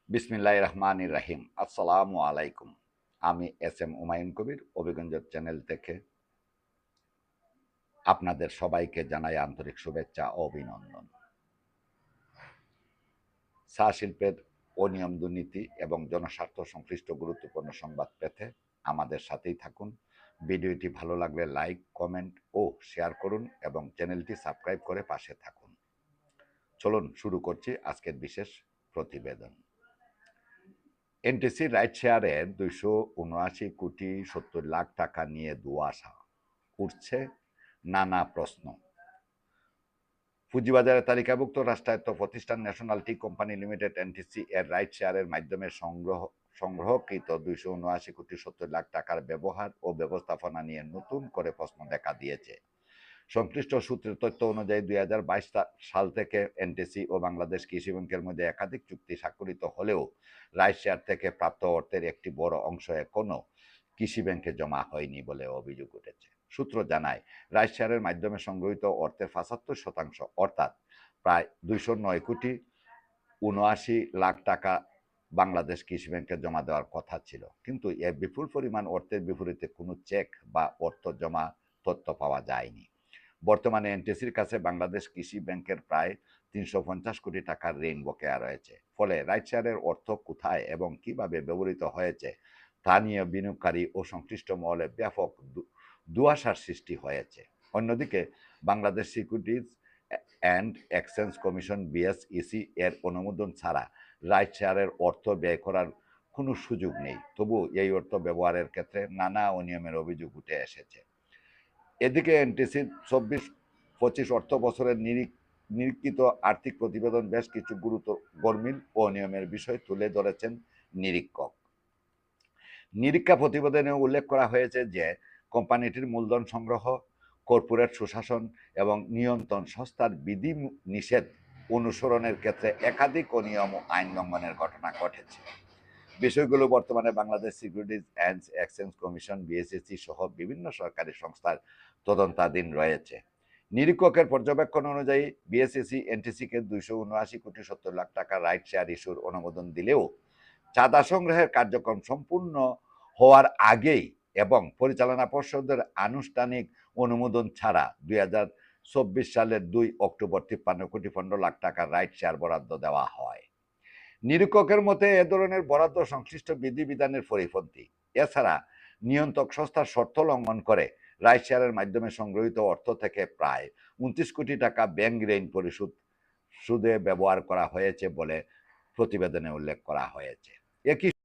বিসমিল্লাহির রহমানির রহিম। আসসালামু আলাইকুম। আমি S M Humayun Kabir অভিগঞ্জ channel থেকে আপনাদের সবাইকে জানাই আন্তরিক শুভেচ্ছা ও অভিনন্দন। চা শিল্পের অনিয়ম, দুর্নীতি এবং জনস্বার্থ সংশ্লিষ্ট গুরুত্বপূর্ণ সংবাদ পেতে আমাদের সাথেই থাকুন। ভিডিওটি ভালো লাগলে লাইক, কমেন্ট ও শেয়ার করুন এবং চ্যানেলটি সাবস্ক্রাইব করে পাশে থাকুন। চলুন শুরু করছি আজকের বিশেষ প্রতিবেদন। এনটিসি রাইট শেয়ারের 279,70,00,000 টাকা নিয়ে ধোঁয়াশা উঠছে নানা প্রশ্ন। পুঁজিবাজারে তালিকাভুক্ত রাষ্ট্রায়ত্ত প্রতিষ্ঠান national tea company limited NTC এর রাইট শেয়ারের মাধ্যমে সংগ্রহকৃত 279,70,00,000 টাকার ব্যবহার ও ব্যবস্থাপনা নিয়ে নতুন করে প্রশ্ন দেখা দিয়েছে। সংশ্লিষ্ট সূত্রের তথ্য অনুযায়ী 2022 সাল থেকে এনটিসি ও বাংলাদেশ কৃষি ব্যাংকের মধ্যে একাধিক চুক্তি স্বাক্ষরিত হলেও রাইট শেয়ার থেকে প্রাপ্ত অর্থের একটি বড় অংশ এখনও কৃষি ব্যাংকে জমা হয়নি বলে অভিযোগ উঠেছে। সূত্র জানায়, রাইট শেয়ারের মাধ্যমে সংগৃহীত অর্থের 75% অর্থাৎ প্রায় 209,79,00,000 টাকা বাংলাদেশ কৃষি ব্যাংকে জমা দেওয়ার কথা ছিল, কিন্তু এর বিপুল পরিমাণ অর্থের বিপরীতে কোনো চেক বা অর্থ জমা তথ্য পাওয়া যায়নি। বর্তমানে এনটিসির কাছে বাংলাদেশ কৃষি ব্যাংকের প্রায় 350 কোটি টাকার ঋণ বকেয়া রয়েছে। ফলে রাইট শেয়ারের অর্থ কোথায় এবং কিভাবে ব্যবহৃত হয়েছে তা নিয়ে বিনিয়োগকারী ও সংশ্লিষ্ট মহলে ব্যাপক ধোঁয়াশার সৃষ্টি হয়েছে। অন্যদিকে Bangladesh securities and exchange commission BSEC এর অনুমোদন ছাড়া রাইট শেয়ারের অর্থ ব্যয় করার কোনো সুযোগ নেই। তবু এই অর্থ ব্যবহারের ক্ষেত্রে নানা অনিয়মের অভিযোগ উঠে এসেছে। এদিকে এনটিসির 24-25 অর্থ বছরের নিরীক্ষিত আর্থিক প্রতিবেদন বেশ কিছু গুরুতর গরমিল ও অনিয়মের বিষয় তুলে ধরেছেন নিরীক্ষক। নিরীক্ষা প্রতিবেদনে উল্লেখ করা হয়েছে যে কোম্পানিটির মূলধন সংগ্রহ, কর্পোরেট সুশাসন এবং নিয়ন্ত্রণ সংস্থার বিধি নিষেধ অনুসরণের ক্ষেত্রে একাধিক অনিয়ম ও আইন লঙ্ঘনের ঘটনা ঘটেছে। বিষয়গুলো বর্তমানে Bangladesh securities and exchange commission BSEC সহ বিভিন্ন সরকারি সংস্থার তদন্তাধীন রয়েছে। নিরীক্ষকের পর্যবেক্ষণ অনুযায়ী বিএসইসি এনটিসিকে 279,70,00,000 টাকা রাইট শেয়ার ইস্যুর অনুমোদন দিলেও চাঁদা সংগ্রহের কার্যক্রম সম্পূর্ণ হওয়ার আগেই এবং পরিচালনা পর্ষদের আনুষ্ঠানিক অনুমোদন ছাড়া 2024 সালের 2 অক্টোবর 53,15,00,000 টাকা রাইট শেয়ার বরাদ্দ দেওয়া হয়। নিরীক্ষকের মতে এ ধরনের বরাদ্দ সংশ্লিষ্ট বিধিবিধানের পরিপন্থী। এছাড়া নিয়ন্ত্রক সংস্থার শর্ত লঙ্ঘন করে রাইট শেয়ারের মাধ্যমে সংগৃহীত অর্থ থেকে প্রায় 29 কোটি টাকা ব্যাংক ঋণ পরিশোধ সুদে ব্যবহার করা হয়েছে বলে প্রতিবেদনে উল্লেখ করা হয়েছে। একই